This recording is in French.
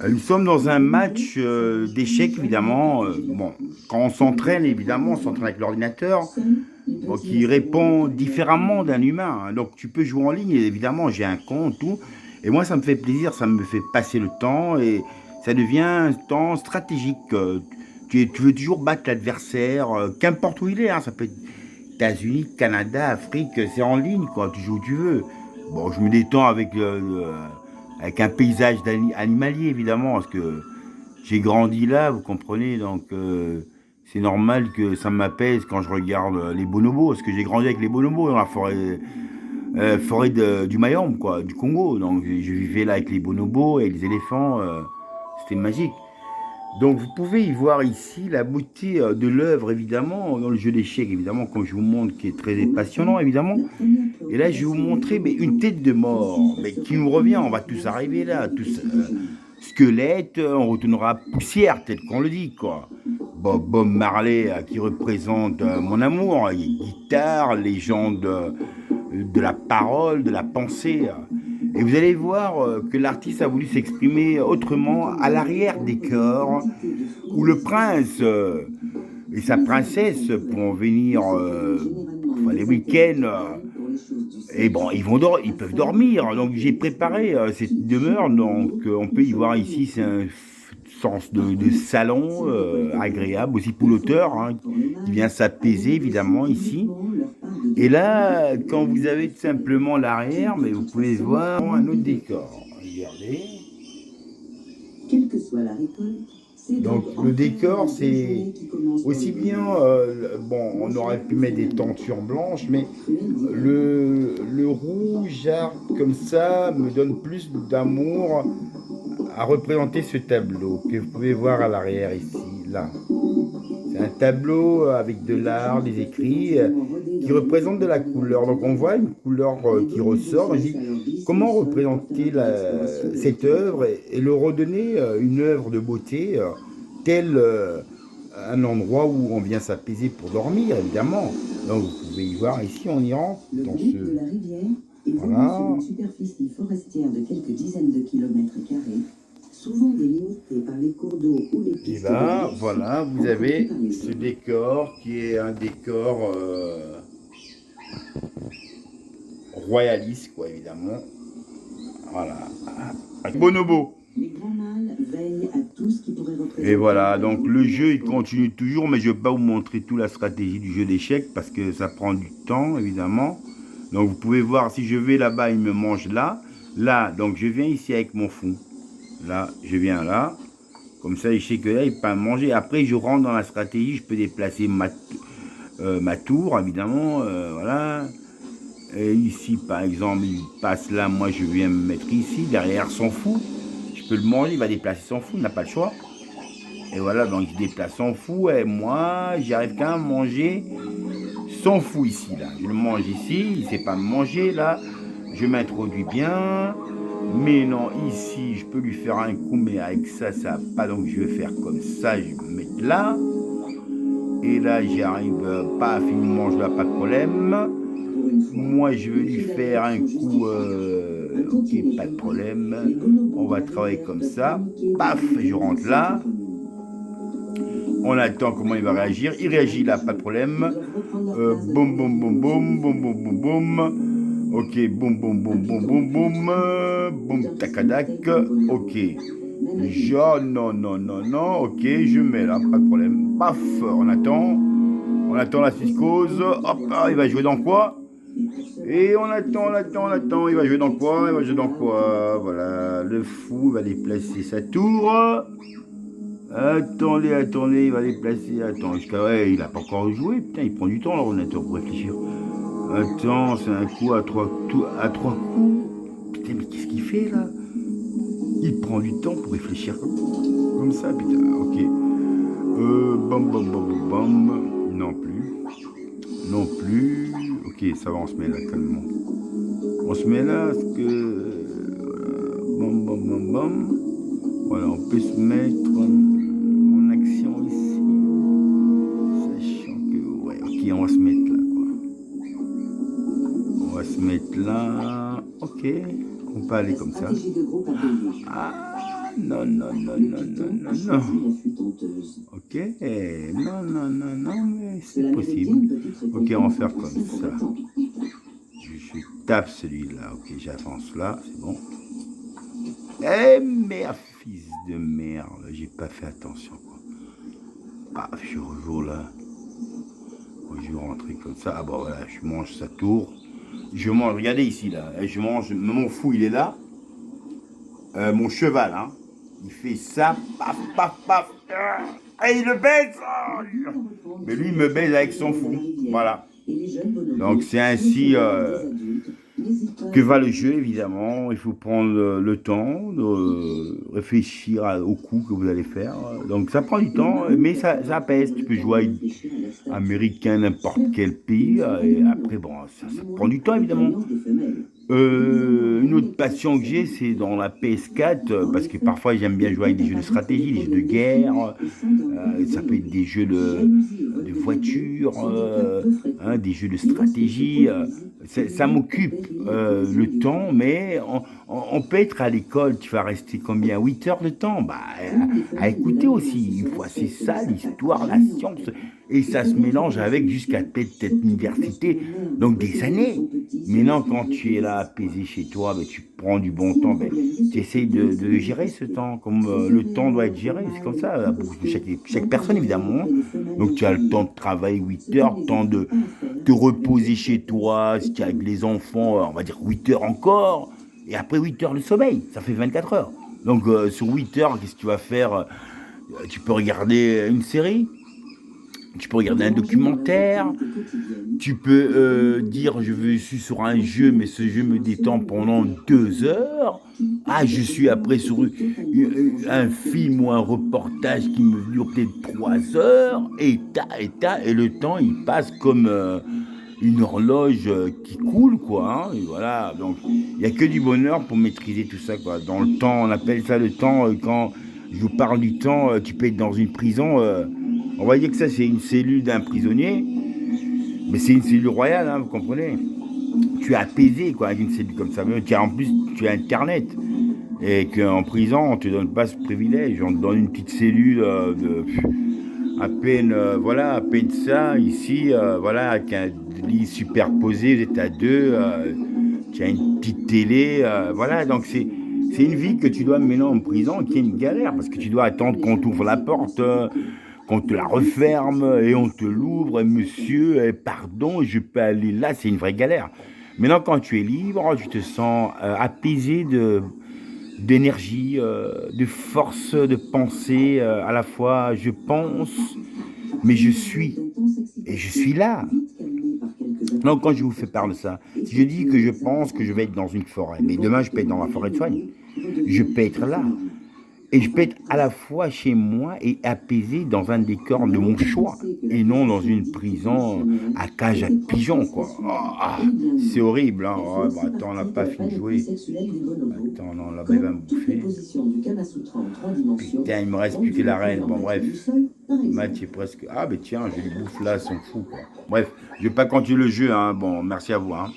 Nous sommes dans un match d'échecs, évidemment. Bon, quand on s'entraîne, évidemment, on s'entraîne avec l'ordinateur, bon, qui répond différemment d'un humain, hein. Donc, tu peux jouer en ligne, et évidemment, j'ai un compte, tout. Et moi, ça me fait plaisir, ça me fait passer le temps, et ça devient un temps stratégique. Tu veux toujours battre l'adversaire, qu'importe où il est, hein. Ça peut être États-Unis, Canada, Afrique, c'est en ligne, quoi. Tu joues où tu veux. Bon, je me détends avec un paysage animalier, évidemment, parce que j'ai grandi là, vous comprenez, donc c'est normal que ça m'apaise quand je regarde les bonobos, parce que j'ai grandi avec les bonobos dans la forêt du Mayombe, quoi, du Congo. Donc je vivais là avec les bonobos et les éléphants, c'était magique. Donc vous pouvez y voir ici la beauté de l'œuvre, évidemment, dans le jeu d'échecs, évidemment, comme je vous montre, qui est très passionnant, évidemment. Et là, je vais vous montrer mais, une tête de mort mais, qui nous revient. On va tous arriver là, tous squelettes, on retournera poussière, tel qu'on le dit, quoi. Bob Marley, qui représente mon amour, guitare, légende de la parole, de la pensée. Et vous allez voir que l'artiste a voulu s'exprimer autrement à l'arrière des corps, où le prince et sa princesse pourront venir enfin, les week-ends. Et bon, ils peuvent dormir. Donc j'ai préparé cette demeure. Donc on peut y voir ici, c'est un sens de salon agréable, aussi pour l'auteur, hein, qui vient s'apaiser évidemment ici. Et là, quand vous avez tout simplement l'arrière, mais vous pouvez voir un autre décor. Regardez. Quelle que soit la récolte, donc le décor, c'est aussi bien, bon, on aurait pu mettre des tentures blanches, mais le rougeâtre comme ça me donne plus d'amour à représenter ce tableau que vous pouvez voir à l'arrière ici, là. C'est un tableau avec de l'art, des écrits qui représentent de la couleur. Donc on voit une couleur qui ressort. On dit comment représenter cette œuvre et le redonner une œuvre de beauté, tel un endroit où on vient s'apaiser pour dormir, évidemment. Donc vous pouvez y voir ici, on y rentre dans ce... Voilà. Sur une superficie forestière de quelques dizaines de kilomètres carrés, souvent délimitée par les cours d'eau ou les pistes. Et là, voilà, vous avez ce décor qui est un décor royaliste, quoi, évidemment. Voilà. Bonobo. Les grands mâles veillent à tout ce qui pourrait représenter. Et voilà, donc le jeu il continue toujours, mais je ne vais pas vous montrer toute la stratégie du jeu d'échecs parce que ça prend du temps, évidemment. Donc vous pouvez voir, si je vais là-bas, il me mange là. Là, donc je viens ici avec mon fou. Là, je viens là. Comme ça, je sais que là, il peut me manger. Après, je rentre dans la stratégie, je peux déplacer ma tour, évidemment. Voilà. Et ici, par exemple, il passe là, moi, je viens me mettre ici, derrière son fou. Je peux le manger, il va déplacer son fou, il n'a pas le choix. Et voilà, donc il déplace son fou, et moi, j'arrive quand même à manger son fou ici, là. Je le mange ici, il ne sait pas me manger, là. Je m'introduis bien. Mais non, ici, je peux lui faire un coup, mais avec ça, ça va pas. Donc, je vais faire comme ça, je vais me mettre là. Et là, j'y arrive, paf, il me mange là, pas de problème. Moi, je vais lui faire un coup, ok, pas de problème. On va travailler comme ça. Paf, je rentre là. On attend comment il va réagir. Il réagit là, pas de problème. Boum, boum, boum, boum, boum, boum, boum, boum. Ok, boum, boum, boum, boum, boum, boum. Boum, tacadac. Ok. Non, non, non, non. Ok, je mets là, pas de problème. Paf, on attend. On attend la psychose. Hop, il va jouer dans quoi? Et on attend, on attend, on attend. Il va jouer dans quoi? Il va jouer dans quoi? Voilà, le fou va déplacer sa tour. Attendez, attendez, il va déplacer. Attends, jusqu'à ouais, il a pas encore joué. Putain, il prend du temps l'ordinateur pour réfléchir. Attends, c'est un coup à trois coups. Putain, mais qu'est-ce qu'il fait là? Il prend du temps pour réfléchir comme ça, putain. Ok. Bam, bam, bam, bam, bam. Non plus. Non plus. Ok, ça va, on se met là, calmement. On se met là, parce que... bam, bam, bam, bam. Voilà, on peut se mettre en action ici. Sachant que... Ouais, ok, on va se mettre là, quoi. On va se mettre là. Ok. On peut aller comme ça. Ah, Non, non, non, non, non, non, non. Ok, non, non, non, non, mais c'est possible. Ok, on va faire comme ça. Je tape celui-là. Ok, j'avance là, c'est bon. Eh merde, fils de merde, j'ai pas fait attention, quoi. Ah, je rejoue là. Je vais rentrer comme ça. Ah bon, voilà, je mange sa tour. Je mange, regardez ici, là. Je mange, mon fou, il est là. Mon cheval, hein. Il fait ça, paf, paf, paf. Et il le baise. Mais lui, il me baise avec son fou. Voilà. Donc, c'est ainsi que va le jeu, évidemment. Il faut prendre le temps de réfléchir au coup que vous allez faire. Donc, ça prend du temps, mais ça pèse. Tu peux jouer avec américain, n'importe quel pays. Et après, bon, ça prend du temps, évidemment. Une autre passion que j'ai, c'est dans la PS4, parce que parfois j'aime bien jouer avec des jeux de stratégie, des jeux de guerre, ça peut être des jeux de voiture, hein, des jeux de stratégie. Ça m'occupe le temps, mais on peut être à l'école, tu vas rester combien? 8 heures de temps? Bah, à écouter aussi. Une fois, c'est ça, l'histoire, la science, et ça se mélange avec jusqu'à peut-être l'université, donc des années. Maintenant, quand tu es là apaisé chez toi, ben, tu prends du bon temps, ben, tu essayes de gérer ce temps, comme le temps doit être géré, c'est comme ça, à bouche de chaque personne évidemment. Donc tu as le temps de travailler 8 heures, le temps de te reposer chez toi, si tu es avec les enfants, on va dire 8 heures encore, et après 8 heures le sommeil, ça fait 24 heures. Donc sur 8 heures, qu'est-ce que tu vas faire? Tu peux regarder une série, tu peux regarder un documentaire, tu peux dire je suis sur un jeu, mais ce jeu me détend pendant 2 heures. Ah, je suis après sur un film ou un reportage qui me dure peut-être 3 heures. Et le temps il passe comme une horloge qui coule, quoi. Hein, et voilà, donc il n'y a que du bonheur pour maîtriser tout ça, quoi. Dans le temps, on appelle ça le temps, quand je vous parle du temps, tu peux être dans une prison. On va dire que ça, c'est une cellule d'un prisonnier, mais c'est une cellule royale, hein, vous comprenez. Tu es apaisé, quoi, avec une cellule comme ça. En plus, tu as Internet. Et qu'en prison, on ne te donne pas ce privilège. On te donne une petite cellule à peine, voilà, à peine ça. Ici, voilà, avec un lit superposé, vous êtes à deux. Tu as une petite télé. Voilà, donc c'est une vie que tu dois mener en prison, qui est une galère, parce que tu dois attendre qu'on t'ouvre la porte, qu'on te la referme, et on te l'ouvre, et monsieur, pardon, je peux aller là, c'est une vraie galère. Maintenant, quand tu es libre, tu te sens apaisé d'énergie, de force de pensée, à la fois je pense, mais je suis, et je suis là. Donc quand je vous fais part de ça, si je dis que je pense que je vais être dans une forêt, mais demain je peux être dans la forêt de soigne, je peux être là. Et je peux être à la fois chez moi et apaisé dans un décor de mon choix, et non dans une prison à cage à pigeons, quoi. Ah, c'est horrible, hein. Oh, bah, attends, on n'a pas fini de jouer. Attends, non, là-bas, il va me bouffer. Putain, il me reste plus que la reine. Bon, bref. Le match est presque... Ah, ben tiens, je lui bouffe là, son fou, quoi. Bref, je vais pas continuer le jeu, hein. Bon, merci à vous, hein.